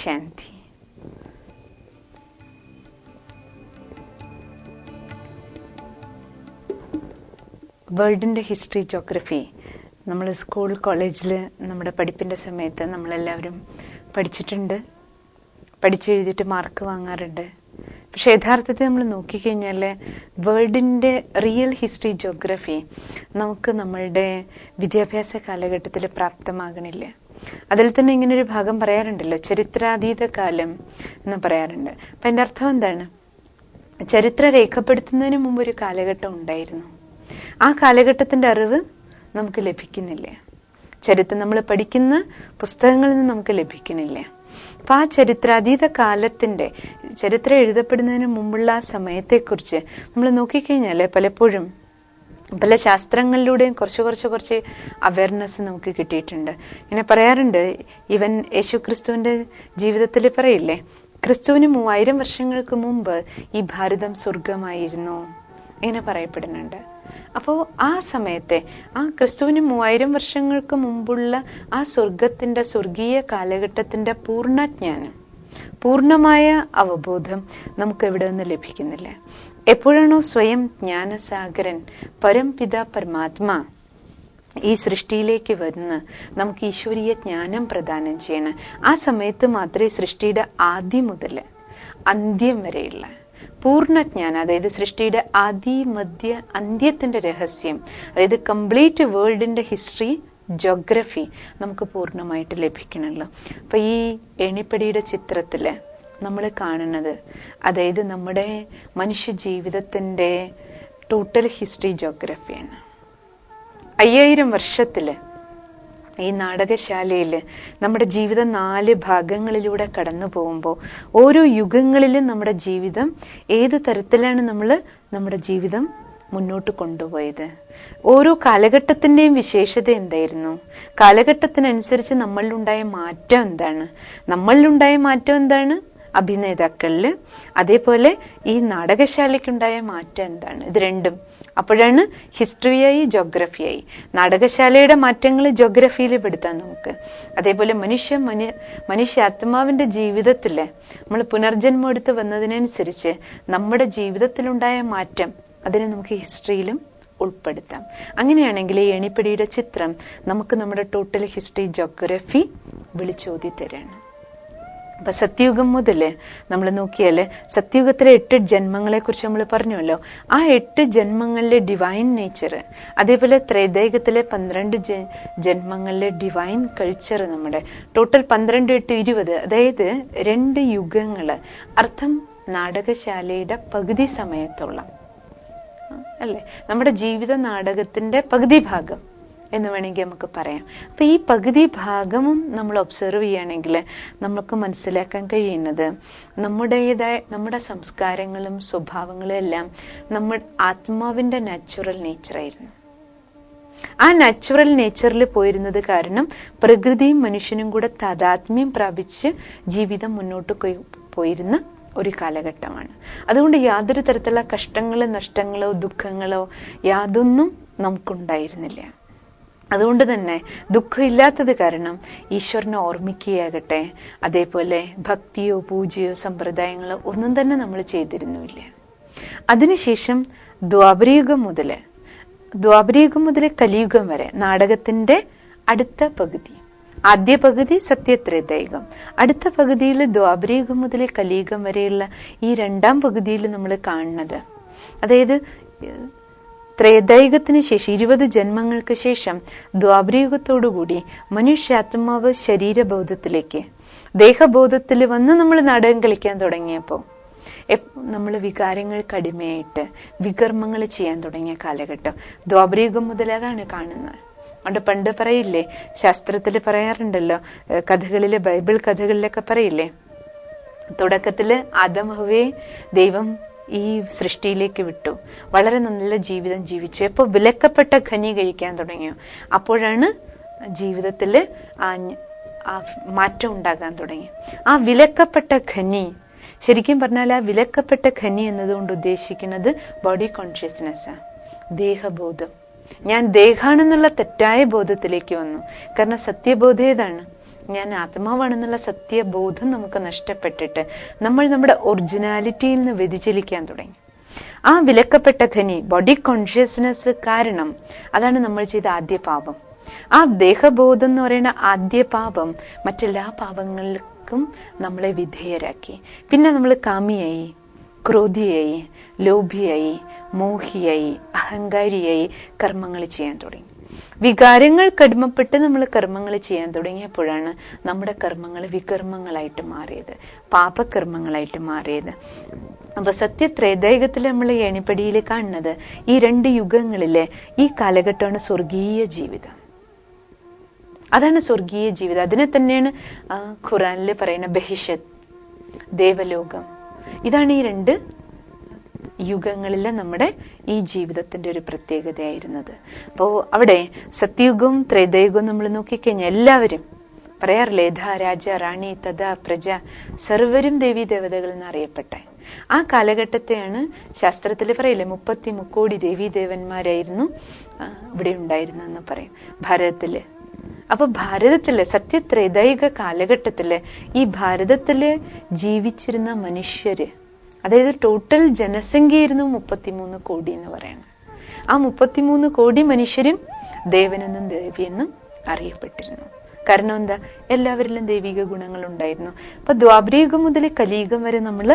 ശാന്തി. വേൾഡിൻ്റെ history, geography നമ്മൾ school കോളേജിൽ നമ്മുടെ പഠിപ്പിൻ്റെ സമയത്ത് നമ്മളെല്ലാവരും പഠിച്ചിട്ടുണ്ട്, പഠിച്ചെഴുതിയിട്ട് മാർക്ക് വാങ്ങാറുണ്ട്. പക്ഷെ യഥാർത്ഥത്തിൽ നമ്മൾ നോക്കിക്കഴിഞ്ഞാൽ വേൾഡിൻ്റെ റിയൽ ഹിസ്റ്ററി, ജോഗ്രഫി നമുക്ക് നമ്മളുടെ വിദ്യാഭ്യാസ കാലഘട്ടത്തിൽ പ്രാപ്തമാകണില്ല. അതിൽ തന്നെ ഇങ്ങനൊരു ഭാഗം പറയാറുണ്ടല്ലോ, ചരിത്രാതീത കാലം എന്ന് പറയാറുണ്ട്. അപ്പം എൻ്റെ അർത്ഥം എന്താണ്? ചരിത്രം രേഖപ്പെടുത്തുന്നതിന് മുമ്പ് ഒരു കാലഘട്ടം ഉണ്ടായിരുന്നു. ആ കാലഘട്ടത്തിൻ്റെ അറിവ് നമുക്ക് ലഭിക്കുന്നില്ല. ചരിത്രം നമ്മൾ പഠിക്കുന്ന പുസ്തകങ്ങളിൽ നിന്ന് നമുക്ക് ലഭിക്കണില്ല. അപ്പം ആ ചരിത്രാതീത കാലത്തിൻ്റെ, ചരിത്രം എഴുതപ്പെടുന്നതിന് മുമ്പുള്ള ആ സമയത്തെക്കുറിച്ച് നമ്മൾ നോക്കിക്കഴിഞ്ഞാൽ പലപ്പോഴും പല ശാസ്ത്രങ്ങളിലൂടെയും കുറച്ച് അവയർനെസ് നമുക്ക് കിട്ടിയിട്ടുണ്ട്. ഇങ്ങനെ പറയാറുണ്ട്, ഈവൻ യേശുക്രിസ്തുവിൻ്റെ ജീവിതത്തിൽ പറയില്ലേ, ക്രിസ്തുവിന് 3000 വർഷങ്ങൾക്ക് മുമ്പ് ഈ ഭാരതം സ്വർഗമായിരുന്നു ഇങ്ങനെ പറയപ്പെടുന്നുണ്ട്. അപ്പോൾ ആ സമയത്തെ, ആ ക്രിസ്തുവിന് 3000 വർഷങ്ങൾക്ക് മുമ്പുള്ള ആ സ്വർഗത്തിൻ്റെ, സ്വർഗീയ കാലഘട്ടത്തിൻ്റെ പൂർണ്ണജ്ഞാനം, പൂർണ്ണമായ അവബോധം നമുക്ക് എവിടെ നിന്ന് ലഭിക്കുന്നില്ല. എപ്പോഴാണോ സ്വയം ജ്ഞാനസാഗരൻ പരംപിത പരമാത്മാ ഈ സൃഷ്ടിയിലേക്ക് വന്ന് നമുക്ക് ഈശ്വരീയ ജ്ഞാനം പ്രദാനം ചെയ്യണം, ആ സമയത്ത് മാത്രമേ സൃഷ്ടിയുടെ ആദ്യം മുതൽ അന്ത്യം വരെയുള്ള പൂർണ്ണജ്ഞാനം, അതായത് സൃഷ്ടിയുടെ ആദി മധ്യ അന്ത്യത്തിന്റെ രഹസ്യം, അതായത് കംപ്ലീറ്റ് വേൾഡിന്റെ ഹിസ്റ്ററി, ജോഗ്രഫി നമുക്ക് പൂർണ്ണമായിട്ട് ലഭിക്കണമല്ലോ. അപ്പൊ ഈ ഏണിപ്പടിയുടെ ചിത്രത്തില് നമ്മൾ കാണുന്നത്, അതായത് നമ്മുടെ മനുഷ്യ ജീവിതത്തിന്റെ ടോട്ടൽ ഹിസ്റ്ററി, ജോഗ്രഫിയാണ്. 5000 വർഷത്തില് ഈ നാടകശാലയിൽ നമ്മുടെ ജീവിതം 4 ഭാഗങ്ങളിലൂടെ കടന്നു പോകുമ്പോൾ ഓരോ യുഗങ്ങളിലും നമ്മുടെ ജീവിതം ഏത് തരത്തിലാണ് നമ്മുടെ ജീവിതം മുന്നോട്ട് കൊണ്ടുപോയത്, ഓരോ കാലഘട്ടത്തിൻ്റെയും വിശേഷത എന്തായിരുന്നു, കാലഘട്ടത്തിനനുസരിച്ച് നമ്മളിലുണ്ടായ മാറ്റം എന്താണ്, അഭിനേതാക്കളിൽ, അതേപോലെ ഈ നാടകശാലയ്ക്കുണ്ടായ മാറ്റം എന്താണ്, ഇത് രണ്ടും. അപ്പോഴാണ് ഹിസ്റ്ററിയായി, ജോഗ്രഫിയായി. നാടകശാലയുടെ മാറ്റങ്ങൾ ജോഗ്രഫിയിൽ പെടുത്താം നമുക്ക്. അതേപോലെ മനുഷ്യാത്മാവിന്റെ ജീവിതത്തിൽ നമ്മൾ പുനർജന്മം എടുത്ത് വന്നതിനനുസരിച്ച് നമ്മുടെ ജീവിതത്തിലുണ്ടായ മാറ്റം അതിനെ നമുക്ക് ഹിസ്റ്ററിയിലും ഉൾപ്പെടുത്താം. അങ്ങനെയാണെങ്കിൽ ഈ ഏണിപ്പടിയുടെ ചിത്രം നമുക്ക് നമ്മുടെ ടോട്ടൽ ഹിസ്റ്ററി, ജോഗ്രഫി വിളിച്ചോതി തരാണ്. അപ്പൊ സത്യയുഗം മുതല് നമ്മൾ നോക്കിയാല് സത്യയുഗത്തിലെ 8 ജന്മങ്ങളെ കുറിച്ച് നമ്മൾ പറഞ്ഞല്ലോ. ആ 8 ജന്മങ്ങളിലെ ഡിവൈൻ നേച്ചർ, അതേപോലെ ത്രേതായുഗത്തിലെ 12 ജന്മങ്ങളിലെ ഡിവൈൻ കൾച്ചർ, നമ്മുടെ ടോട്ടൽ 12, 8, 20, അതായത് 2 യുഗങ്ങള്, അർത്ഥം നാടകശാലയുടെ പകുതി സമയത്തോളം അല്ലേ, നമ്മുടെ ജീവിത നാടകത്തിന്റെ പകുതി ഭാഗം എന്ന് വേണമെങ്കിൽ നമുക്ക് പറയാം. അപ്പൊ ഈ പകുതി ഭാഗവും നമ്മൾ ഒബ്സർവ് ചെയ്യുകയാണെങ്കിൽ നമുക്ക് മനസ്സിലാക്കാൻ കഴിയുന്നത് നമ്മുടെ സംസ്കാരങ്ങളും സ്വഭാവങ്ങളും എല്ലാം നമ്മുടെ ആത്മാവിന്റെ നാച്ചുറൽ നേച്ചറായിരുന്നു. ആ നാച്ചുറൽ നേച്ചറിൽ പോയിരുന്നത് കാരണം പ്രകൃതിയും മനുഷ്യനും കൂടെ താതാത്മ്യം പ്രാപിച്ച് ജീവിതം മുന്നോട്ട് പോയിരുന്ന ഒരു കാലഘട്ടമാണ്. അതുകൊണ്ട് യാതൊരു തരത്തിലുള്ള കഷ്ടങ്ങളോ നഷ്ടങ്ങളോ ദുഃഖങ്ങളോ യാതൊന്നും നമുക്കുണ്ടായിരുന്നില്ല. അതുകൊണ്ട് തന്നെ ദുഃഖമില്ലാത്തത് കാരണം ഈശ്വരനെ ഓർമ്മിക്കുകയാകട്ടെ, അതേപോലെ ഭക്തിയോ പൂജയോ സമ്പ്രദായങ്ങളോ ഒന്നും തന്നെ നമ്മൾ ചെയ്തിരുന്നില്ല. അതിനുശേഷം ദ്വാപരയുഗം മുതൽ കലിയുഗം വരെ നാടകത്തിന്റെ അടുത്ത പകുതി, ആദ്യ പകുതി സത്യത്രേതായുഗം, അടുത്ത പകുതിയിൽ ദ്വാപരയുഗം മുതൽ കലിയുഗം വരെയുള്ള ഈ 2ാം പകുതിയിൽ നമ്മൾ കാണുന്നത്, അതായത് ത്രേതായുഗത്തിന് ശേഷം 20 ജന്മങ്ങൾക്ക് ശേഷം ദ്വാപരയുഗത്തോടുകൂടി മനുഷ്യാത്മാവ് ശരീരബോധത്തിലേക്ക്, ദേഹബോധത്തിൽ വന്ന് നമ്മൾ നാടകം കളിക്കാൻ തുടങ്ങിയപ്പോൾ നമ്മൾ വികാരങ്ങൾക്ക് അടിമയായിട്ട് വികർമ്മങ്ങൾ ചെയ്യാൻ തുടങ്ങിയ കാലഘട്ടം ദ്വാപരയുഗം മുതൽ അതാണ് കാണുന്നത്. അതുകൊണ്ട് പണ്ട് പറയില്ലേ, ശാസ്ത്രത്തിൽ പറയാറുണ്ടല്ലോ, കഥകളിലെ, ബൈബിൾ കഥകളിലൊക്കെ പറയില്ലേ, തുടക്കത്തില് ആദം ഹവ്വയെ ദൈവം ഈ സൃഷ്ടിയിലേക്ക് വിട്ടു, വളരെ നല്ല ജീവിതം ജീവിച്ചു. എപ്പോൾ വിലക്കപ്പെട്ട ഖനി കഴിക്കാൻ തുടങ്ങിയോ അപ്പോഴാണ് ജീവിതത്തിൽ ആ മാറ്റം ഉണ്ടാകാൻ തുടങ്ങി. ആ വിലക്കപ്പെട്ട ഖനി, ശരിക്കും പറഞ്ഞാൽ ആ വിലക്കപ്പെട്ട ഖനി എന്നതുകൊണ്ട് ഉദ്ദേശിക്കുന്നത് ബോഡി കോൺഷ്യസ്നെസ്സാണ്, ദേഹബോധം. ഞാൻ ദേഹാണെന്നുള്ള തെറ്റായ ബോധത്തിലേക്ക് വന്നു. കാരണം സത്യബോധം ഏതാണ്? ഞാൻ ആത്മാവാണെന്നുള്ള സത്യബോധം നമുക്ക് നഷ്ടപ്പെട്ടിട്ട് നമ്മൾ നമ്മുടെ ഒറിജിനാലിറ്റിയിൽ നിന്ന് വ്യതിചലിക്കാൻ തുടങ്ങി. ആ വിലക്കപ്പെട്ട ഖനി ബോഡി കോൺഷ്യസ്നെസ് കാരണം അതാണ് നമ്മൾ ചെയ്ത ആദ്യ പാപം. ആ ദേഹബോധം എന്ന് പറയുന്ന ആദ്യ പാപം മറ്റെല്ലാ പാപങ്ങൾക്കും നമ്മളെ വിധേയരാക്കി. പിന്നെ നമ്മൾ കാമിയായി, ക്രോധിയായി, ലോഭിയായി, മോഹിയായി, അഹങ്കാരിയായി കർമ്മങ്ങൾ ചെയ്യാൻ തുടങ്ങി. വികാരങ്ങൾ കടിമപ്പെട്ട് നമ്മൾ കർമ്മങ്ങൾ ചെയ്യാൻ തുടങ്ങിയപ്പോഴാണ് നമ്മുടെ കർമ്മങ്ങൾ വികർമ്മങ്ങളായിട്ട് മാറിയത്, പാപകർമ്മങ്ങളായിട്ട് മാറിയത്. അപ്പൊ സത്യത്രേതായുഗത്തിൽ നമ്മൾ ഏണിപ്പടിയിൽ കാണുന്നത് ഈ 2 യുഗങ്ങളിലെ ഈ കാലഘട്ടമാണ് സ്വർഗീയ ജീവിതം. അതാണ് സ്വർഗീയ ജീവിതം. അതിനെ തന്നെയാണ് ഖുറാനിൽ പറയുന്ന ബഹിഷത്ത്, ദേവലോകം. ഇതാണ് ഈ 2 യുഗങ്ങളിലെ നമ്മുടെ ഈ ജീവിതത്തിന്റെ ഒരു പ്രത്യേകതയായിരുന്നത്. അപ്പോ അവിടെ സത്യയുഗവും ത്രേതായുഗവും നമ്മൾ നോക്കിക്കഴിഞ്ഞാൽ എല്ലാവരും പറയാറില്ലേ, യഥാ രാജ റാണി തഥാ പ്രജ, സർവരും ദേവീ ദേവതകൾ എന്നറിയപ്പെട്ടെ ആ കാലഘട്ടത്തെയാണ് ശാസ്ത്രത്തിൽ പറയില്ലേ 33 കോടി ദേവീ ദേവന്മാരായിരുന്നു ഇവിടെ ഉണ്ടായിരുന്നെന്ന് പറയും ഭാരതത്തില്. അപ്പൊ ഭാരതത്തിലെ സത്യത്രേതായിക കാലഘട്ടത്തില് ഈ ഭാരതത്തില് ജീവിച്ചിരുന്ന മനുഷ്യര്, അതായത് ടോട്ടൽ ജനസംഖ്യയായിരുന്നു 33 കോടി എന്ന് പറയുന്നത്. ആ 33 കോടി മനുഷ്യരും ദേവനെന്നും ദേവിയെന്നും അറിയപ്പെട്ടിരുന്നു. കാരണം എന്താ, എല്ലാവരിലും ദൈവിക ഗുണങ്ങൾ ഉണ്ടായിരുന്നു. അപ്പൊ ദ്വാപരയുഗം മുതൽ കലിയുഗം വരെ നമ്മൾ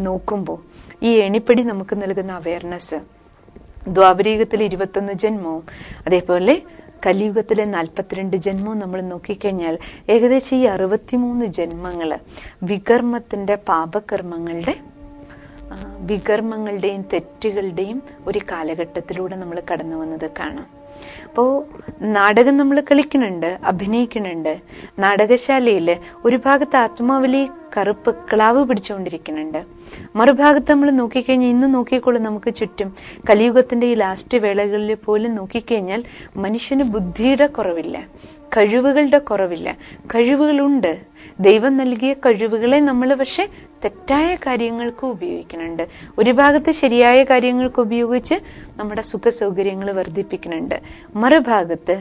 നോക്കുമ്പോൾ ഈ ഏണിപ്പടി നമുക്ക് നൽകുന്ന അവയർനെസ്, ദ്വാപരയുഗത്തിൽ 21 ജന്മവും അതേപോലെ കലിയുഗത്തിലെ 42 ജന്മവും നമ്മൾ നോക്കിക്കഴിഞ്ഞാൽ ഏകദേശം ഈ 63 ജന്മങ്ങള് വികർമ്മത്തിന്റെ വികർമ്മങ്ങളുടെയും തെറ്റുകളുടെയും ഒരു കാലഘട്ടത്തിലൂടെ നമ്മൾ കടന്നു വന്നത് കാണാം. അപ്പോ നാടകം നമ്മൾ കളിക്കുന്നുണ്ട്, അഭിനയിക്കുന്നുണ്ട്. നാടകശാലയില് ഒരു ഭാഗത്ത് ആത്മാവിലെ കറുപ്പ് ക്ലാവ് പിടിച്ചുകൊണ്ടിരിക്കുന്നുണ്ട്, മറുഭാഗത്ത് നമ്മൾ നോക്കിക്കഴിഞ്ഞാൽ ഇന്ന് നോക്കിക്കോളൂ നമുക്ക് ചുറ്റും കലിയുഗത്തിന്റെ ഈ ലാസ്റ്റ് വേളകളിൽ പോലും നോക്കിക്കഴിഞ്ഞാൽ മനുഷ്യന് ബുദ്ധിയുടെ കുറവില്ല, കഴിവുകളുടെ കുറവില്ല. കഴിവുകളുണ്ട്, ദൈവം നൽകിയ കഴിവുകളെ നമ്മൾ പക്ഷെ തെറ്റായ കാര്യങ്ങൾക്ക് ഉപയോഗിക്കുന്നുണ്ട്. ഒരു ഭാഗത്ത് ശരിയായ കാര്യങ്ങൾക്ക് ഉപയോഗിച്ച് നമ്മുടെ സുഖ സൗകര്യങ്ങൾ വർദ്ധിപ്പിക്കുന്നുണ്ട്, മറുഭാഗത്ത്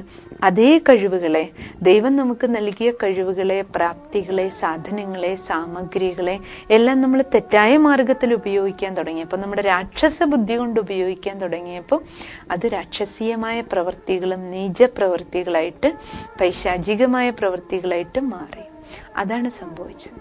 അതേ കഴിവുകളെ, ദൈവം നമുക്ക് നൽകിയ കഴിവുകളെ, പ്രാപ്തികളെ, സാധനങ്ങളെ, സാമഗ്രികളെ എല്ലാം നമ്മൾ തെറ്റായ മാർഗത്തിൽ ഉപയോഗിക്കാൻ തുടങ്ങിയപ്പോൾ, നമ്മുടെ രാക്ഷസ ബുദ്ധി കൊണ്ട് ഉപയോഗിക്കാൻ തുടങ്ങിയപ്പോൾ അത് രാക്ഷസീയമായ പ്രവൃത്തികളും നീച പ്രവൃത്തികളായിട്ട്, പൈശാചികമായ പ്രവൃത്തികളായിട്ട് മാറി. അതാണ് സംഭവിച്ചത്.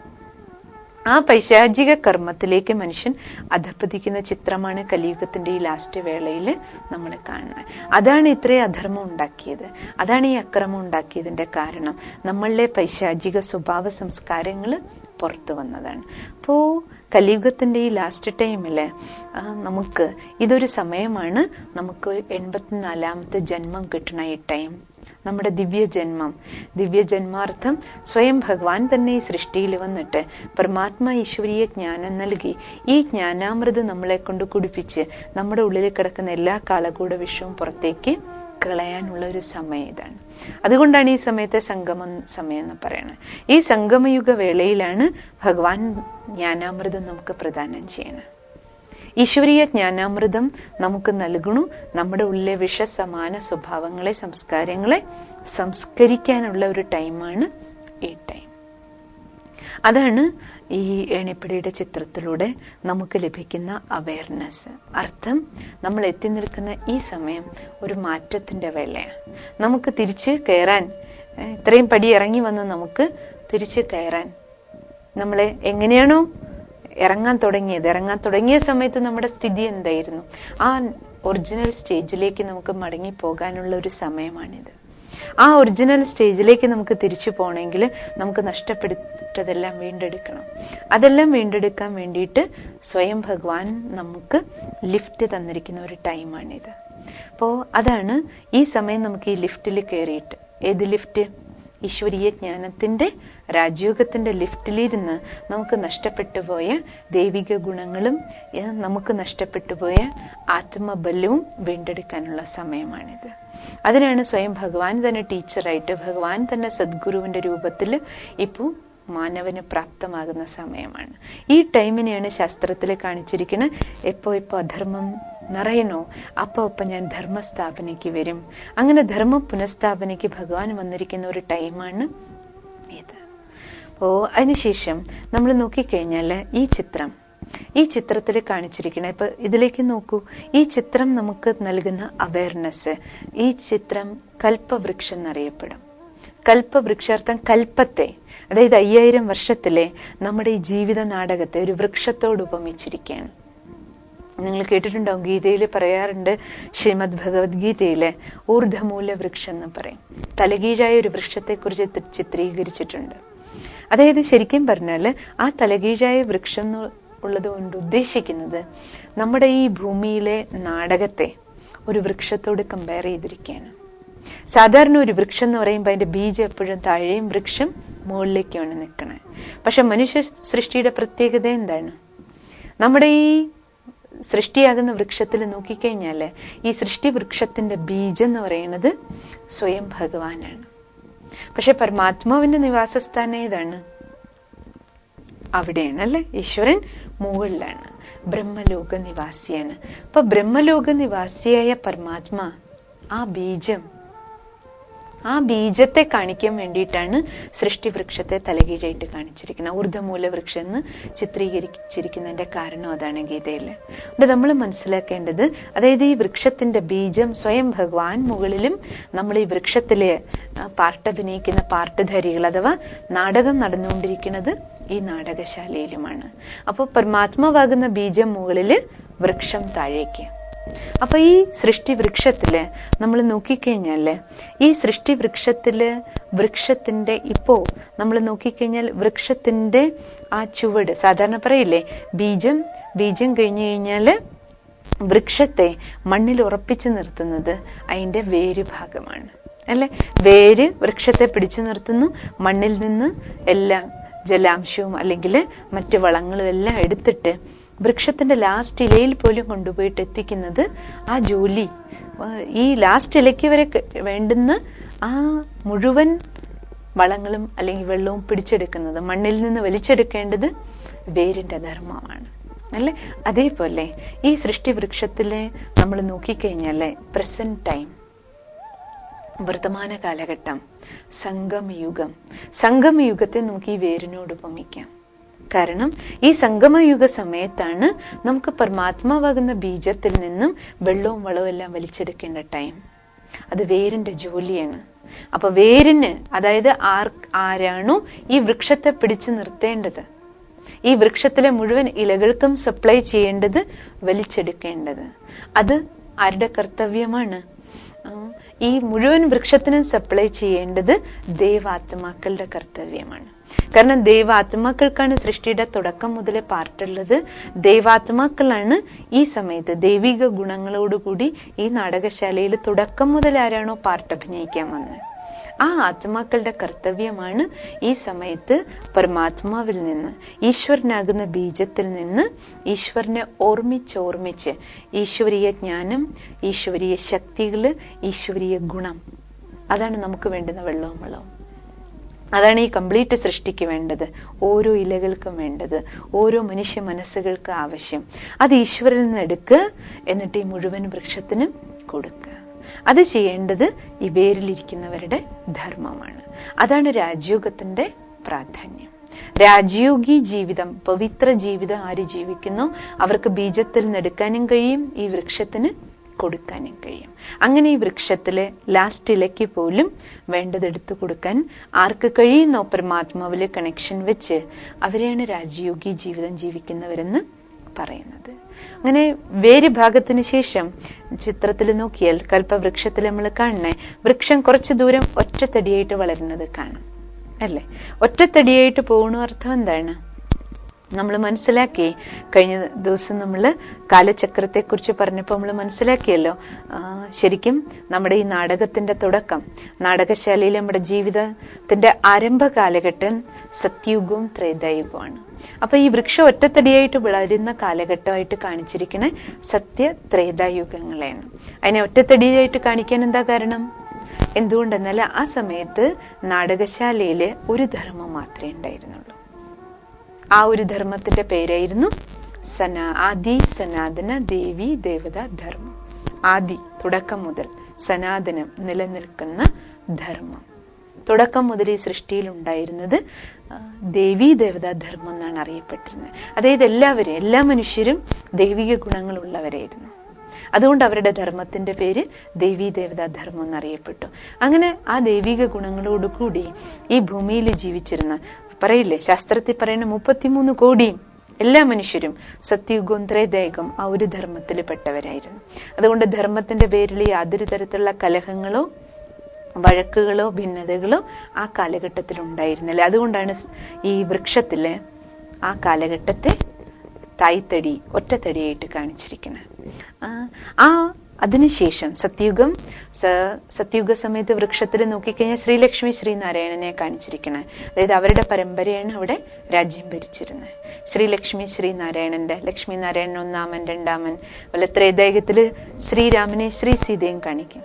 ആ പൈശാചിക കർമ്മത്തിലേക്ക് മനുഷ്യൻ അധപ്പതിക്കുന്ന ചിത്രമാണ് കലിയുഗത്തിന്റെ ഈ ലാസ്റ്റ് വേളയിൽ നമ്മൾ കാണുന്നത്. അതാണ് ഇത്രയും അധർമ്മം ഉണ്ടാക്കിയത്, അതാണ് ഈ അക്രമം ഉണ്ടാക്കിയതിന്റെ കാരണം. നമ്മളിലെ പൈശാചിക സ്വഭാവ സംസ്കാരങ്ങൾ പുറത്തു വന്നതാണ്. അപ്പോ കലിയുഗത്തിന്റെ ഈ ലാസ്റ്റ് ടൈമില് നമുക്ക് ഇതൊരു സമയമാണ്, നമുക്ക് 84ാമത്തെ ജന്മം കിട്ടണ ഈ ടൈം, നമ്മുടെ ദിവ്യജന്മാർത്ഥം സ്വയം ഭഗവാൻ തന്നെ ഈ സൃഷ്ടിയിൽ വന്നിട്ട് പരമാത്മാ ഈശ്വരീയ ജ്ഞാനം നൽകി ഈ ജ്ഞാനാമൃത് നമ്മളെ കൊണ്ട് കുടിപ്പിച്ച് നമ്മുടെ ഉള്ളിൽ കിടക്കുന്ന എല്ലാ കാളകൂട വിഷവും പുറത്തേക്ക് കളയാനുള്ള ഒരു സമയം ഇതാണ്. അതുകൊണ്ടാണ് ഈ സമയത്തെ സംഗമം സമയം എന്ന് പറയുന്നത്. ഈ സംഗമയുഗ വേളയിലാണ് ഭഗവാൻ ജ്ഞാനാമൃതം നമുക്ക് പ്രദാനം ചെയ്യണത്. ഈശ്വരീയ ജ്ഞാനാമൃതം നമുക്ക് നൽകണു നമ്മുടെ ഉള്ളിലെ വിഷസമാന സ്വഭാവങ്ങളെ, സംസ്കാരങ്ങളെ സംസ്കരിക്കാനുള്ള ഒരു ടൈമാണ് ഈ ടൈം. അതാണ് ഈ ഏണിപ്പടിയുടെ ചിത്രത്തിലൂടെ നമുക്ക് ലഭിക്കുന്ന അവയർനെസ്. അർത്ഥം, നമ്മൾ എത്തി നിൽക്കുന്ന ഈ സമയം ഒരു മാറ്റത്തിന്റെ വേളയാണ്. നമുക്ക് തിരിച്ച് കയറാൻ, ഇത്രയും പടി ഇറങ്ങി വന്ന് നമുക്ക് തിരിച്ച് കയറാൻ, നമ്മളെ എങ്ങനെയാണോ ഇറങ്ങാൻ തുടങ്ങിയ സമയത്ത് നമ്മുടെ സ്ഥിതി എന്തായിരുന്നു, ആ ഒറിജിനൽ സ്റ്റേജിലേക്ക് നമുക്ക് മടങ്ങി പോകാനുള്ള ഒരു സമയമാണിത്. ആ ഒറിജിനൽ സ്റ്റേജിലേക്ക് നമുക്ക് തിരിച്ചു പോകണമെങ്കിൽ നമുക്ക് നഷ്ടപ്പെട്ടതെല്ലാം വീണ്ടെടുക്കണം. അതെല്ലാം വീണ്ടെടുക്കാൻ വേണ്ടിയിട്ട് സ്വയം ഭഗവാൻ നമുക്ക് ലിഫ്റ്റ് തന്നിരിക്കുന്ന ഒരു ടൈമാണിത്. അപ്പോൾ അതാണ് ഈ സമയം നമുക്ക് ഈ ലിഫ്റ്റിൽ കയറിയിട്ട്, ഏത് ലിഫ്റ്റ്, ഈശ്വരീയ ജ്ഞാനത്തിന്റെ രാജയോഗത്തിന്റെ ലിഫ്റ്റിലിരുന്ന് നമുക്ക് നഷ്ടപ്പെട്ടു പോയ ദൈവിക ഗുണങ്ങളും നമുക്ക് നഷ്ടപ്പെട്ടു പോയ ആത്മബലവും വീണ്ടെടുക്കാനുള്ള സമയമാണിത്. അതിനാണ് സ്വയം ഭഗവാൻ തന്നെ ടീച്ചറായിട്ട്, ഭഗവാൻ തന്നെ സദ്ഗുരുവിന്റെ രൂപത്തിൽ ഇപ്പോൾ മാനവന് പ്രാപ്തമാകുന്ന സമയമാണ്. ഈ ടൈമിനെയാണ് ശാസ്ത്രത്തിൽ കാണിച്ചിരിക്കുന്നത്. എപ്പോ അധർമ്മം നിറയണോ അപ്പൊ ഞാൻ ധർമ്മസ്ഥാപനയ്ക്ക് വരും. അങ്ങനെ ധർമ്മ പുനഃസ്ഥാപനയ്ക്ക് ഭഗവാൻ വന്നിരിക്കുന്ന ഒരു ടൈമാണ് ഇത്. അതിനുശേഷം നമ്മൾ നോക്കിക്കഴിഞ്ഞാൽ ഈ ചിത്രത്തിൽ കാണിച്ചിരിക്കണ ഇപ്പൊ ഇതിലേക്ക് നോക്കൂ. ഈ ചിത്രം നമുക്ക് നൽകുന്ന അവയർനെസ്, ഈ ചിത്രം കൽപ്പവൃക്ഷം എന്നറിയപ്പെടും. കൽപ്പവൃക്ഷാർത്ഥം കൽപ്പത്തെ, അതായത് 5000 വർഷത്തിലെ നമ്മുടെ ഈ ജീവിത നാടകത്തെ ഒരു വൃക്ഷത്തോട് ഉപമിച്ചിരിക്കുകയാണ്. നിങ്ങൾ കേട്ടിട്ടുണ്ടാവും, ഗീതയിൽ പറയാറുണ്ട്, ശ്രീമദ് ഭഗവത്ഗീതയിലെ ഊർധമൂല വൃക്ഷം എന്ന് പറയും. തലകീഴായ ഒരു വൃക്ഷത്തെക്കുറിച്ച് ചിത്രീകരിച്ചിട്ടുണ്ട്. അതായത് ശരിക്കും പറഞ്ഞാൽ ആ തലകീഴായ വൃക്ഷം ഉള്ളത് കൊണ്ട് ഉദ്ദേശിക്കുന്നത് നമ്മുടെ ഈ ഭൂമിയിലെ നാടകത്തെ ഒരു വൃക്ഷത്തോട് കമ്പയർ ചെയ്തിരിക്കുകയാണ്. സാധാരണ ഒരു വൃക്ഷം എന്ന് പറയുമ്പോൾ അതിന്റെ ബീജം എപ്പോഴും താഴെയും വൃക്ഷം മുകളിലേക്കുമാണ് നിൽക്കണേ. പക്ഷെ മനുഷ്യ സൃഷ്ടിയുടെ പ്രത്യേകത എന്താണ്? നമ്മുടെ ഈ സൃഷ്ടിയാകുന്ന വൃക്ഷത്തിൽ നോക്കിക്കഴിഞ്ഞാല് ഈ സൃഷ്ടി വൃക്ഷത്തിന്റെ ബീജം എന്ന് പറയുന്നത് സ്വയം ഭഗവാനാണ്. പക്ഷെ പരമാത്മാവിന്റെ നിവാസസ്ഥാനം ഏതാണ്? അവിടെയാണ് അല്ലെ. ഈശ്വരൻ മുകളിലാണ്, ബ്രഹ്മലോക നിവാസിയാണ്. അപ്പൊ ബ്രഹ്മലോക നിവാസിയായ പരമാത്മാ ആ ബീജത്തെ കാണിക്കാൻ വേണ്ടിയിട്ടാണ് സൃഷ്ടിവൃക്ഷത്തെ തലകീഴായിട്ട് കാണിച്ചിരിക്കുന്നത്. ഊർധമൂല വൃക്ഷം എന്ന് ചിത്രീകരിച്ചിരിക്കുന്നതിന്റെ കാരണം അതാണ് ഗീതയില്. അത് നമ്മൾ മനസ്സിലാക്കേണ്ടത്, അതായത് ഈ വൃക്ഷത്തിന്റെ ബീജം സ്വയം ഭഗവാൻ, മുകളിലും നമ്മൾ ഈ വൃക്ഷത്തിലെ പാർട്ടഭിനയിക്കുന്ന പാർട്ടധാരികൾ അഥവാ നാടകം നടന്നുകൊണ്ടിരിക്കുന്നത് ഈ നാടകശാലയിലുമാണ്. അപ്പോൾ പരമാത്മാവാകുന്ന ബീജം മുകളില്, വൃക്ഷം താഴേക്ക്. അപ്പൊ ഈ സൃഷ്ടി വൃക്ഷത്തില് നമ്മൾ നോക്കിക്കഴിഞ്ഞാല് ഈ സൃഷ്ടി വൃക്ഷത്തിന്റെ ഇപ്പോ നമ്മൾ നോക്കിക്കഴിഞ്ഞാൽ വൃക്ഷത്തിന്റെ ആ ചുവട്, സാധാരണ പറയില്ലേ ബീജം കഴിഞ്ഞു കഴിഞ്ഞാല് വൃക്ഷത്തെ മണ്ണിൽ ഉറപ്പിച്ചു നിർത്തുന്നത് അതിന്റെ വേര് ഭാഗമാണ് അല്ലെ. വേര് വൃക്ഷത്തെ പിടിച്ചു നിർത്തുന്നു, മണ്ണിൽ നിന്ന് എല്ലാം ജലാംശവും അല്ലെങ്കിൽ മറ്റു വളങ്ങളും എല്ലാം എടുത്തിട്ട് വൃക്ഷത്തിന്റെ ലാസ്റ്റ് ഇലയിൽ പോലും കൊണ്ടുപോയിട്ട് എത്തിക്കുന്നത് ആ ജോലി, ഈ ലാസ്റ്റ് ഇലയ്ക്ക് വരെ വേണ്ടുന്ന ആ മുഴുവൻ വളങ്ങളും അല്ലെങ്കിൽ വെള്ളവും പിടിച്ചെടുക്കുന്നത്, മണ്ണിൽ നിന്ന് വലിച്ചെടുക്കേണ്ടത് വേരിന്റെ ധർമ്മമാണ് അല്ലെ. അതേപോലെ ഈ സൃഷ്ടി വൃക്ഷത്തിലെ നമ്മൾ നോക്കിക്കഴിഞ്ഞാല് പ്രസന്റ് ടൈം, വർത്തമാന കാലഘട്ടം, സംഗമയുഗത്തെ നമുക്ക് ഈ വേരിനോട് ഉപമിക്കാം. കാരണം ഈ സംഗമയുഗ സമയത്താണ് നമുക്ക് പരമാത്മാവാകുന്ന ബീജത്തിൽ നിന്നും വെള്ളവും വളവും എല്ലാം വലിച്ചെടുക്കേണ്ട ടൈം. അത് വേരിന്റെ ജോലിയാണ്. അപ്പൊ വേരിന്, അതായത് ആരാണോ ഈ വൃക്ഷത്തെ പിടിച്ചു നിർത്തേണ്ടത്, ഈ വൃക്ഷത്തിലെ മുഴുവൻ ഇലകൾക്കും സപ്ലൈ ചെയ്യേണ്ടത്, വലിച്ചെടുക്കേണ്ടത്, അത് ആരുടെ കർത്തവ്യമാണ്? ഈ മുഴുവൻ വൃക്ഷത്തിനും സപ്ലൈ ചെയ്യേണ്ടത് ദൈവാത്മാക്കളുടെ കർത്തവ്യമാണ്. കാരണം ദൈവാത്മാക്കൾക്കാണ് സൃഷ്ടിയുടെ തുടക്കം മുതലേ പാർട്ടുള്ളത്. ദൈവാത്മാക്കളാണ് ഈ സമയത്ത് ദൈവിക ഗുണങ്ങളോടുകൂടി ഈ നാടകശാലയിൽ തുടക്കം മുതൽ ആരാണോ പാർട്ട് അഭിനയിക്കാൻ വന്നത്, ആ ആത്മാക്കളുടെ കർത്തവ്യമാണ് ഈ സമയത്ത് പരമാത്മാവിൽ നിന്ന്, ഈശ്വരനാകുന്ന ബീജത്തിൽ നിന്ന് ഈശ്വരനെ ഓർമ്മിച്ച് ഈശ്വരീയ ജ്ഞാനം, ഈശ്വരീയ ശക്തികള്, ഈശ്വരീയ ഗുണം, അതാണ് നമുക്ക് വേണ്ടുന്ന വെള്ളവും വളവും. അതാണ് ഈ കംപ്ലീറ്റ് സൃഷ്ടിക്ക് വേണ്ടത്, ഓരോ ഇലകൾക്കും വേണ്ടത്, ഓരോ മനുഷ്യ മനസ്സുകൾക്ക് ആവശ്യം. അത് ഈശ്വരിൽ നിന്ന് എടുക്കുക, എന്നിട്ട് ഈ മുഴുവൻ വൃക്ഷത്തിനും കൊടുക്കുക. അത് ചെയ്യേണ്ടത് ഈ വേരിലിരിക്കുന്നവരുടെ ധർമ്മമാണ്. അതാണ് രാജയോഗത്തിന്റെ പ്രാധാന്യം. രാജയോഗി ജീവിതം, പവിത്ര ജീവിതം ആര് ജീവിക്കുന്നു അവർക്ക് ബീജത്തിൽ നിന്ന് എടുക്കാനും കഴിയും, ഈ വൃക്ഷത്തിന് കൊടുക്കാനും കഴിയും. അങ്ങനെ ഈ വൃക്ഷത്തിലെ ലാസ്റ്റ് ഇലയ്ക്ക് പോലും വേണ്ടത് എടുത്തു കൊടുക്കാൻ ആർക്ക് കഴിയുന്നോ പരമാത്മാവിലെ കണക്ഷൻ വെച്ച് അവരെയാണ് രാജയോഗി ജീവിതം ജീവിക്കുന്നവരെന്ന് പറയുന്നത്. അങ്ങനെ വേര് ഭാഗത്തിന് ശേഷം ചിത്രത്തിൽ നോക്കിയാൽ കൽപ്പവൃക്ഷത്തിൽ നമ്മൾ കാണണേ, വൃക്ഷം കുറച്ചു ദൂരം ഒറ്റത്തടിയായിട്ട് വളരുന്നത് കാണാം അല്ലെ. ഒറ്റത്തടിയായിട്ട് പോകുന്ന അർത്ഥം എന്താണ്? നമ്മൾ മനസ്സിലാക്കി. കഴിഞ്ഞ ദിവസം നമ്മൾ കാലചക്രത്തെ കുറിച്ച് പറഞ്ഞപ്പോൾ നമ്മൾ മനസ്സിലാക്കിയല്ലോ, ശരിക്കും നമ്മുടെ ഈ നാടകത്തിന്റെ തുടക്കം, നാടകശാലയിൽ നമ്മുടെ ജീവിതത്തിന്റെ ആരംഭ കാലഘട്ടം സത്യയുഗവും ത്രേതായുഗവുമാണ്. അപ്പൊ ഈ വൃക്ഷം ഒറ്റത്തടിയായിട്ട് വളരുന്ന കാലഘട്ടമായിട്ട് കാണിച്ചിരിക്കണ സത്യ ത്രേതായുഗങ്ങളെയാണ്. അതിനെ ഒറ്റത്തടിയായിട്ട് കാണിക്കാൻ എന്താ കാരണം? എന്തുകൊണ്ടെന്നാൽ ആ സമയത്ത് നാടകശാലയില് ഒരു ധർമ്മം മാത്രമേ ഉണ്ടായിരുന്നുള്ളൂ. ആ ഒരു ധർമ്മത്തിന്റെ പേരായിരുന്നു ആദി സനാതന ദേവി ദേവത ധർമ്മം. ആദി, തുടക്കം മുതൽ, സനാതനം, നിലനിൽക്കുന്ന ധർമ്മം, തുടക്കം മുതൽ ഈ സൃഷ്ടിയിൽ ഉണ്ടായിരുന്നത് ദേവീ ദേവതാ ധർമ്മം എന്നാണ് അറിയപ്പെട്ടിരുന്നത്. അതായത് എല്ലാ മനുഷ്യരും ദൈവിക ഗുണങ്ങളുള്ളവരായിരുന്നു. അതുകൊണ്ട് അവരുടെ ധർമ്മത്തിന്റെ പേര് ദേവീ ദേവതാ ധർമ്മം എന്നറിയപ്പെട്ടു. അങ്ങനെ ആ ദൈവിക ഗുണങ്ങളോടുകൂടി ഈ ഭൂമിയിൽ ജീവിച്ചിരുന്ന, പറയില്ലേ ശാസ്ത്രത്തിൽ പറയുന്ന 33 കോടിയും എല്ലാ മനുഷ്യരും സത്യയുഗവും ത്രേതായുഗം ആ ഒരു ധർമ്മത്തിൽ പെട്ടവരായിരുന്നു. അതുകൊണ്ട് ധർമ്മത്തിന്റെ പേരിൽ യാതൊരു തരത്തിലുള്ള കലഹങ്ങളോ വഴക്കുകളോ ഭിന്നതകളോ ആ കാലഘട്ടത്തിൽ ഉണ്ടായിരുന്നില്ല. അതുകൊണ്ടാണ് ഈ വൃക്ഷത്തില് ആ കാലഘട്ടത്തെ തായ്തടി ഒറ്റത്തടിയായിട്ട് കാണിച്ചിരിക്കുന്നത്. അതിനുശേഷം സത്യുഗ സമയത്ത് വൃക്ഷത്തിൽ നോക്കിക്കഴിഞ്ഞാൽ ശ്രീലക്ഷ്മി ശ്രീനാരായണനെ കാണിച്ചിരിക്കുന്നത്. അതായത് അവരുടെ പരമ്പരയാണ് അവിടെ രാജ്യം ഭരിച്ചിരുന്നത്. ശ്രീലക്ഷ്മി ശ്രീനാരായണന്റെ, ലക്ഷ്മി നാരായണൻ ഒന്നാമൻ രണ്ടാമൻ, അതുപോലെ ത്രേതായുഗത്തില് ശ്രീരാമനെ ശ്രീ സീതയും കാണിക്കും.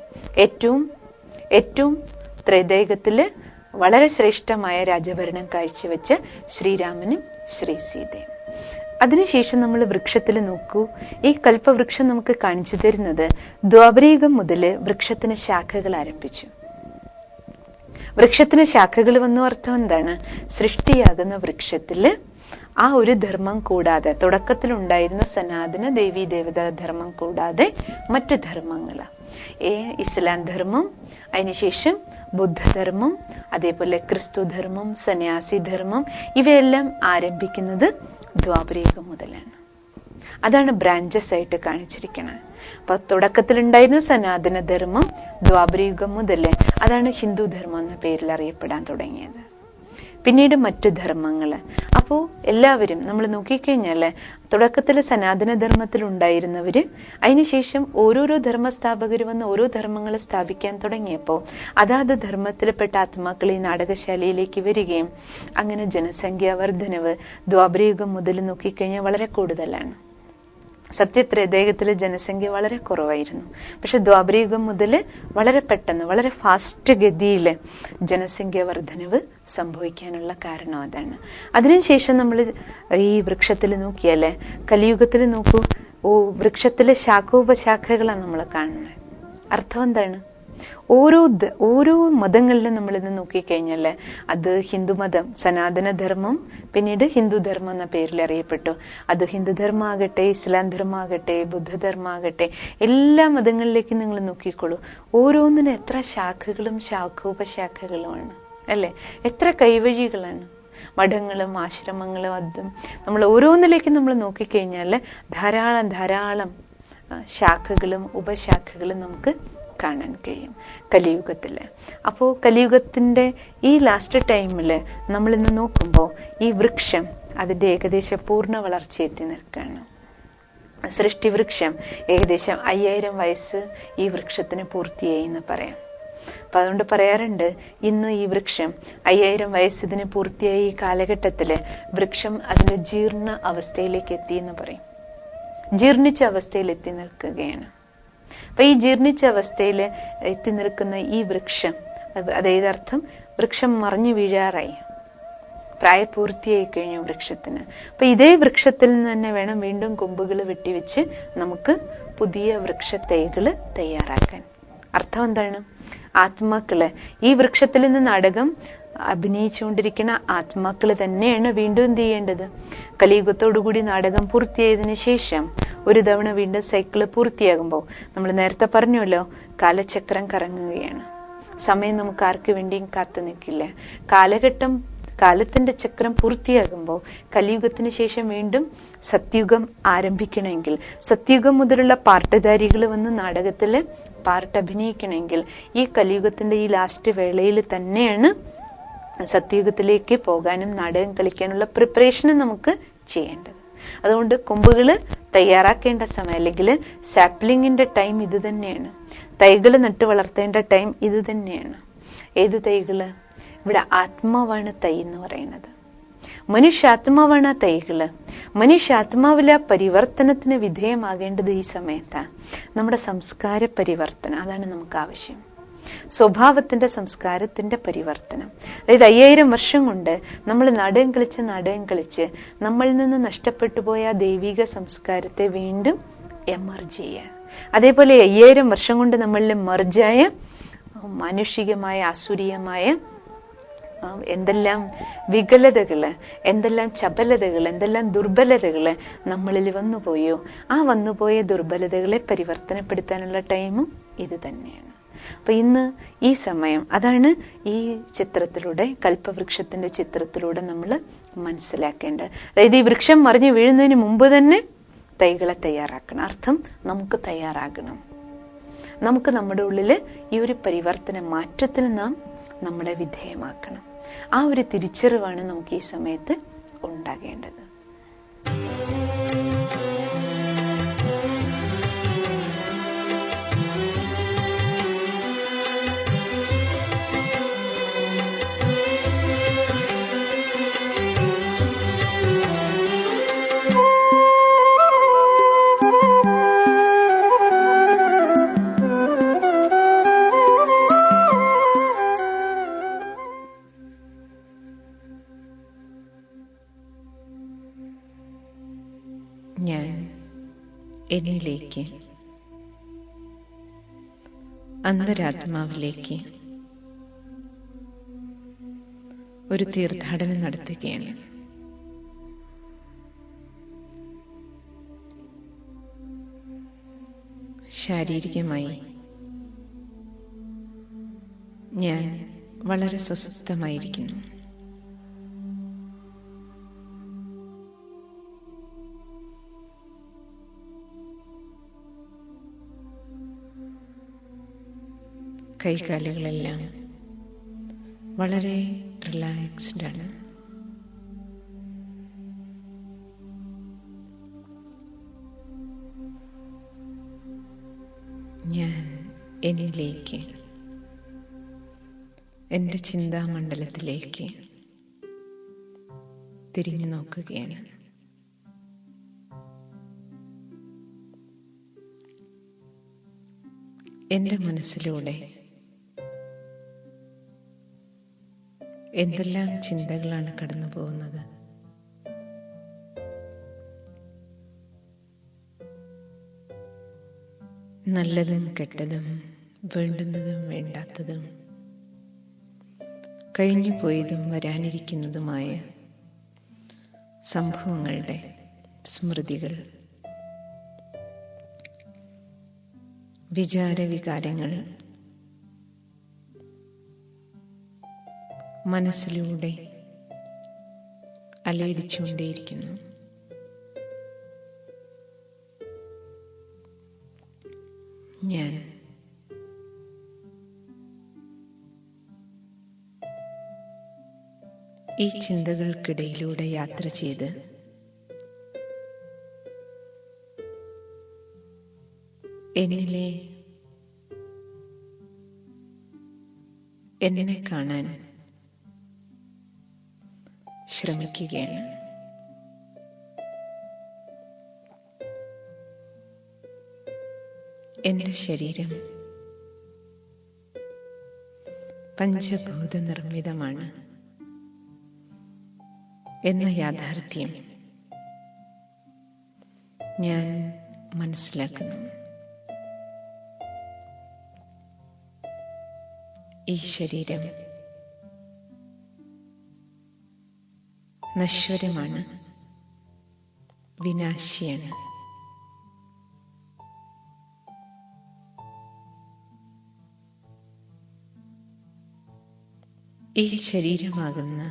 ഏറ്റവും ത്രേതായുഗത്തില് വളരെ ശ്രേഷ്ഠമായ രാജഭരണം കാഴ്ചവെച്ച ശ്രീരാമനും ശ്രീ സീതയും. അതിനുശേഷം നമ്മൾ വൃക്ഷത്തിൽ നോക്കൂ. ഈ കൽപ്പവൃക്ഷം നമുക്ക് കാണിച്ചു തരുന്നത് ദ്വാപരയുഗം മുതല് വൃക്ഷത്തിന് ശാഖകൾ ആരംഭിച്ചു. വൃക്ഷത്തിന് ശാഖകൾ വന്ന അർത്ഥം എന്താണ്? സൃഷ്ടിയാകുന്ന വൃക്ഷത്തില് ആ ഒരു ധർമ്മം കൂടാതെ, തുടക്കത്തിലുണ്ടായിരുന്ന സനാതന ദേവീ ദേവതാ ധർമ്മം കൂടാതെ മറ്റു ധർമ്മങ്ങള്, ഇസ്ലാം ധർമ്മം, അതിനുശേഷം ബുദ്ധധർമ്മം, അതേപോലെ ക്രിസ്തു ധർമ്മം, സന്യാസി ധർമ്മം, ഇവയെല്ലാം ആരംഭിക്കുന്നത് ദ്വാപരയുഗം മുതലാണ്. അതാണ് ബ്രാഞ്ചസ് ആയിട്ട് കാണിച്ചിരിക്കുന്നത്. അപ്പൊ തുടക്കത്തിലുണ്ടായിരുന്ന സനാതന ധർമ്മം ദ്വാപരയുഗം മുതല് അതാണ് ഹിന്ദു ധർമ്മം എന്ന പേരിൽ അറിയപ്പെടാൻ തുടങ്ങിയത്. പിന്നീട് മറ്റു ധർമ്മങ്ങള്. അപ്പോ എല്ലാവരും നമ്മൾ നോക്കിക്കഴിഞ്ഞാല് തുടക്കത്തില് സനാതന ധർമ്മത്തിൽ ഉണ്ടായിരുന്നവര് അതിനുശേഷം ഓരോരോ ധർമ്മസ്ഥാപകർ വന്ന് ഓരോ ധർമ്മങ്ങൾ സ്ഥാപിക്കാൻ തുടങ്ങിയപ്പോൾ അതാത് ധർമ്മത്തിൽപ്പെട്ട ആത്മാക്കൾ ഈ നാടകശാലയിലേക്ക് വരികയും അങ്ങനെ ജനസംഖ്യാ വർധനവ് ദ്വാപരയുഗം മുതൽ നോക്കിക്കഴിഞ്ഞാൽ വളരെ കൂടുതലാണ്. സത്യത്രേതായുഗത്തിലെ ജനസംഖ്യ വളരെ കുറവായിരുന്നു. പക്ഷെ ദ്വാപരയുഗം മുതൽ വളരെ പെട്ടെന്ന്, വളരെ ഫാസ്റ്റ് ഗതിയിൽ ജനസംഖ്യ വർധനവ് സംഭവിക്കാനുള്ള കാരണം അതാണ്. അതിനുശേഷം നമ്മൾ ഈ വൃക്ഷത്തിൽ നോക്കിയാലേ, കലിയുഗത്തിൽ നോക്കൂ, വൃക്ഷത്തിലെ ശാഖോപശാഖകളാണ് നമ്മൾ കാണുന്നത്. അർത്ഥം എന്താണ്? ഓരോ മതങ്ങളിലും നമ്മളിന്ന് നോക്കിക്കഴിഞ്ഞാല് അത് ഹിന്ദുമതം, സനാതനധർമ്മം, പിന്നീട് ഹിന്ദുധർമ്മം എന്ന പേരിൽ അറിയപ്പെട്ടു. അത് ഹിന്ദുധർമ്മം ആകട്ടെ, ഇസ്ലാം ധർമ്മം ആകട്ടെ, ബുദ്ധധർമ്മം ആകട്ടെ, എല്ലാ മതങ്ങളിലേക്കും നിങ്ങൾ നോക്കിക്കോളൂ. ഓരോന്നിനും എത്ര ശാഖകളും ശാഖോപശാഖകളുമാണ് അല്ലെ? എത്ര കൈവഴികളാണ്, മഠങ്ങളും ആശ്രമങ്ങളും. അതും നമ്മൾ ഓരോന്നിലേക്കും നമ്മൾ നോക്കിക്കഴിഞ്ഞാല് ധാരാളം ശാഖകളും ഉപശാഖകളും നമുക്ക് കാണാൻ കഴിയും കലിയുഗത്തില്. അപ്പോൾ കലിയുഗത്തിന്റെ ഈ ലാസ്റ്റ് ടൈമില് നമ്മൾ ഇന്ന് നോക്കുമ്പോൾ ഈ വൃക്ഷം അതിന്റെ ഏകദേശം പൂർണ്ണ വളർച്ചയെത്തി നിൽക്കുകയാണ്. സൃഷ്ടിവൃക്ഷം ഏകദേശം 5000 വയസ്സ് ഈ വൃക്ഷത്തിന് പൂർത്തിയായി എന്ന് പറയാം. അപ്പൊ അതുകൊണ്ട് പറയാറുണ്ട്, ഇന്ന് ഈ വൃക്ഷം 5000 വയസ്സ് ഇതിന് പൂർത്തിയായ ഈ കാലഘട്ടത്തില് വൃക്ഷം അതിന്റെ ജീർണ അവസ്ഥയിലേക്ക് എത്തി എന്ന് പറയും. ജീർണിച്ച അവസ്ഥയിൽ എത്തി നിൽക്കുകയാണ്. അപ്പൊ ഈ ജീർണിച്ച അവസ്ഥയിൽ എത്തി നിൽക്കുന്ന ഈ വൃക്ഷം, അതായത് അർത്ഥം വൃക്ഷം മറിഞ്ഞു വീഴാറായി, പ്രായപൂർത്തിയായി കഴിഞ്ഞു വൃക്ഷത്തിന്. അപ്പൊ ഇതേ വൃക്ഷത്തിൽ നിന്ന് തന്നെ വേണം വീണ്ടും കൊമ്പുകൾ വെട്ടിവെച്ച് നമുക്ക് പുതിയ വൃക്ഷ തൈകള് തയ്യാറാക്കാൻ. അർത്ഥം എന്താണ്? ആത്മാക്കള് ഈ വൃക്ഷത്തിൽ നിന്ന് നാടകം അഭിനയിച്ചുകൊണ്ടിരിക്കുന്ന ആത്മാക്കള് തന്നെയാണ് വീണ്ടും എന്ത് ചെയ്യേണ്ടത്? കലിയുഗത്തോടുകൂടി നാടകം പൂർത്തിയായതിനു ശേഷം ഒരു തവണ വീണ്ടും സൈക്കിള് പൂർത്തിയാകുമ്പോൾ, നമ്മൾ നേരത്തെ പറഞ്ഞല്ലോ, കാലചക്രം കറങ്ങുകയാണ്. സമയം നമുക്ക് ആർക്ക് വേണ്ടിയും കാത്തു നിൽക്കില്ല. കാലത്തിന്റെ ചക്രം പൂർത്തിയാകുമ്പോൾ കലിയുഗത്തിന് ശേഷം വീണ്ടും സത്യുഗം ആരംഭിക്കണമെങ്കിൽ, സത്യുഗം മുതലുള്ള പാർട്ടുധാരികൾ വന്ന് നാടകത്തില് പാർട്ട് അഭിനയിക്കണമെങ്കിൽ ഈ കലിയുഗത്തിന്റെ ഈ ലാസ്റ്റ് വേളയിൽ തന്നെയാണ് സത്യുഗത്തിലേക്ക് പോകാനും നാടകം കളിക്കാനുള്ള പ്രിപ്പറേഷനും നമുക്ക് ചെയ്യേണ്ടത്. അതുകൊണ്ട് കൊമ്പുകള് തയ്യാറാക്കേണ്ട സമയം, അല്ലെങ്കിൽ സാപ്ലിങ്ങിന്റെ ടൈം ഇത് തന്നെയാണ്. തൈകള് നട്ടു വളർത്തേണ്ട ടൈം ഇത് തന്നെയാണ്. ഏത് തൈകള്? ഇവിടെ ആത്മാവാണ് തൈ എന്ന് പറയുന്നത്. മനുഷ്യാത്മാവാണ് ആ തൈകള്. മനുഷ്യാത്മാവിലെ പരിവർത്തനത്തിന് വിധേയമാകേണ്ടത് ഈ സമയത്താണ്. നമ്മുടെ സംസ്കാര പരിവർത്തനം, അതാണ് നമുക്ക് ആവശ്യം. സ്വഭാവത്തിന്റെ, സംസ്കാരത്തിന്റെ പരിവർത്തനം. അതായത് 5000 വർഷം കൊണ്ട് നമ്മൾ നാടകം കളിച്ച് നമ്മളിൽ നിന്ന് നഷ്ടപ്പെട്ടു പോയ ദൈവിക സംസ്കാരത്തെ വീണ്ടും എമർജ് ചെയ്യുക. അതേപോലെ 5000 വർഷം കൊണ്ട് നമ്മളിൽ മെർജായ മാനുഷികമായ ആസുരീയമായ എന്തെല്ലാം വികലതകള്, എന്തെല്ലാം ചപലതകൾ, എന്തെല്ലാം ദുർബലതകള് നമ്മളിൽ വന്നുപോയോ, ആ വന്നുപോയ ദുർബലതകളെ പരിവർത്തനപ്പെടുത്താനുള്ള ടൈമും ഇത് തന്നെയാണ്. അപ്പൊ ഇന്ന് ഈ സമയം, അതാണ് ഈ ചിത്രത്തിലൂടെ, കൽപ്പവൃക്ഷത്തിന്റെ ചിത്രത്തിലൂടെ നമ്മൾ മനസ്സിലാക്കേണ്ടത്. അതായത് ഈ വൃക്ഷം മറിഞ്ഞു വീഴുന്നതിന് മുമ്പ് തന്നെ തൈകളെ തയ്യാറാക്കണം. അർത്ഥം, നമുക്ക് തയ്യാറാകണം. നമുക്ക് നമ്മുടെ ഉള്ളില് ഈ ഒരു പരിവർത്തന മാറ്റത്തിന് നാം നമ്മളെ വിധേയമാക്കണം. ആ ഒരു തിരിച്ചറിവാണ് നമുക്ക് ഈ സമയത്ത് ഉണ്ടാകേണ്ടത്. ഞാൻ എന്നിലേക്ക്, അന്തരാത്മാവിലേക്ക് ഒരു തീർത്ഥാടനം നടത്തുകയാണ്. ശാരീരികമായി ഞാൻ വളരെ സ്വസ്ഥമായിരിക്കുന്നു. കൈകാലുകളെല്ലാം വളരെ റിലാക്സ്ഡ് ആണ്. ഞാൻ എന്നിലേക്ക്, എൻ്റെ ചിന്താമണ്ഡലത്തിലേക്ക് തിരിഞ്ഞു നോക്കുകയാണ്. എൻ്റെ മനസ്സിലൂടെ എന്തെല്ലാം ചിന്തകളാണ് കടന്നു പോകുന്നത്. നല്ലതും കെട്ടതും, വേണ്ടുന്നതും വേണ്ടാത്തതും, കഴിഞ്ഞു പോയതും വരാനിരിക്കുന്നതുമായ സംഭവങ്ങളുടെ സ്മൃതികൾ, വിചാരവികാരങ്ങൾ മനസ്സിലൂടെ അലയടിച്ചുകൊണ്ടേയിരിക്കുന്നു. ഞാൻ ഈ ചിന്തകൾക്കിടയിലൂടെ യാത്ര ചെയ്ത് എന്നിലെ എന്നെ കാണാൻ ശ്രമിക്കുകയാണ്. എൻ്റെ ശരീരം പഞ്ചഭൂത നിർമ്മിതമാണ് എന്ന യാഥാർത്ഥ്യം ഞാൻ മനസ്സിലാക്കുന്നു. ഈ ശരീരം നശ്വരമാണ്, വിനാശിയാണ്. ഈ ശരീരമാകുന്ന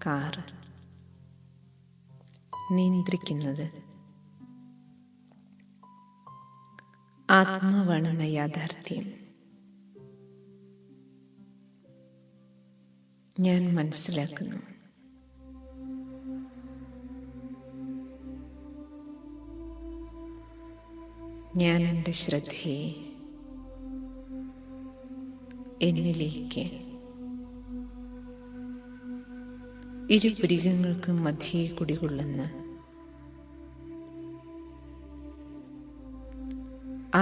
കാർ നിയന്ത്രിക്കുന്നത് ആത്മാവാണെന്ന യാഥാർത്ഥ്യം ഞാൻ മനസ്സിലാക്കുന്നു. ഞാൻ എൻ്റെ ശ്രദ്ധയെ എന്നിലേക്ക്, ഇരുപുരികങ്ങൾക്കും മധ്യേ കുടികൊള്ളുന്ന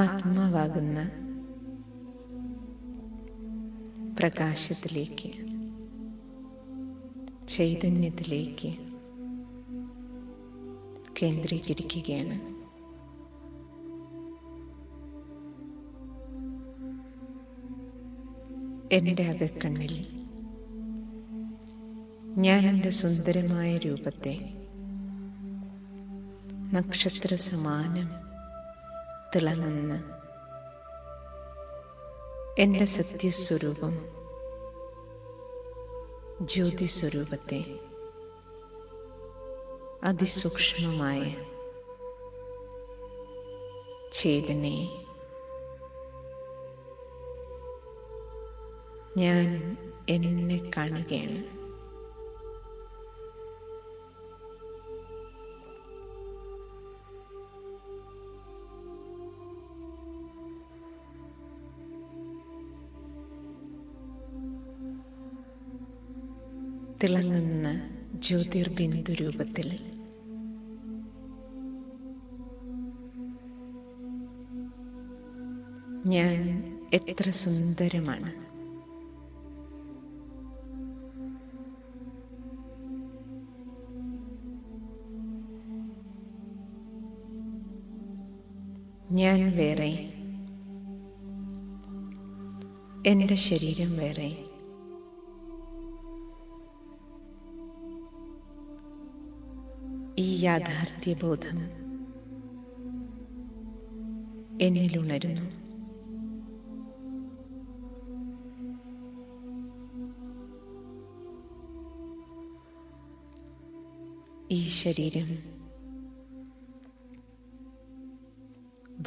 ആത്മാവാകുന്ന പ്രകാശത്തിലേക്ക്, ചൈതന്യത്തിലേക്ക് കേന്ദ്രീകരിക്കുകയാണ്. എൻ്റെ അകക്കണ്ണിൽ ഞാൻ എൻ്റെ സുന്ദരമായ രൂപത്തെ നക്ഷത്ര സമാനം തിളങ്ങുന്ന എൻ്റെ സത്യസ്വരൂപം ജ്യോതിസ്വരൂപത്തെ അതിസൂക്ഷ്മമായ ചേതനയെ ഞാൻ എന്നെ കാണുകയാണ്. തിളങ്ങുന്ന ജ്യോതിർബിന്ദു രൂപത്തിൽ ഞാൻ എത്ര സുന്ദരമാണ്. ഞാൻ വേറെ, എൻ്റെ ശരീരം വേറെ. ഈ യാഥാർത്ഥ്യബോധം എന്നിലുണരുന്നു. ഈ ശരീരം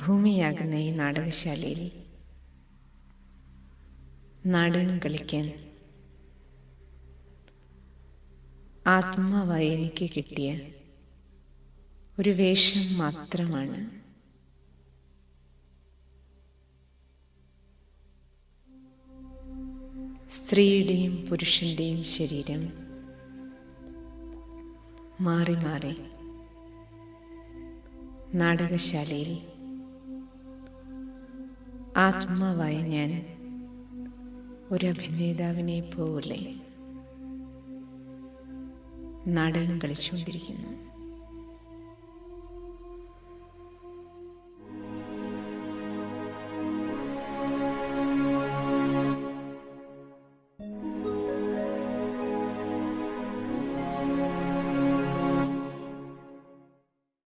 ഭൂമിയാകുന്ന ഈ നാടകശാലയിൽ നാടകം കളിക്കാൻ ആത്മാവായി എനിക്ക് കിട്ടിയ ഒരു വേഷം മാത്രമാണ്. സ്ത്രീയുടെയും പുരുഷന്റെയും ശരീരം മാറി മാറി നാടകശാലയിൽ ആത്മാവായ ഞാൻ ഒരു അഭിനേതാവിനെ പോലെ നാടകം കളിച്ചുകൊണ്ടിരിക്കുന്നു.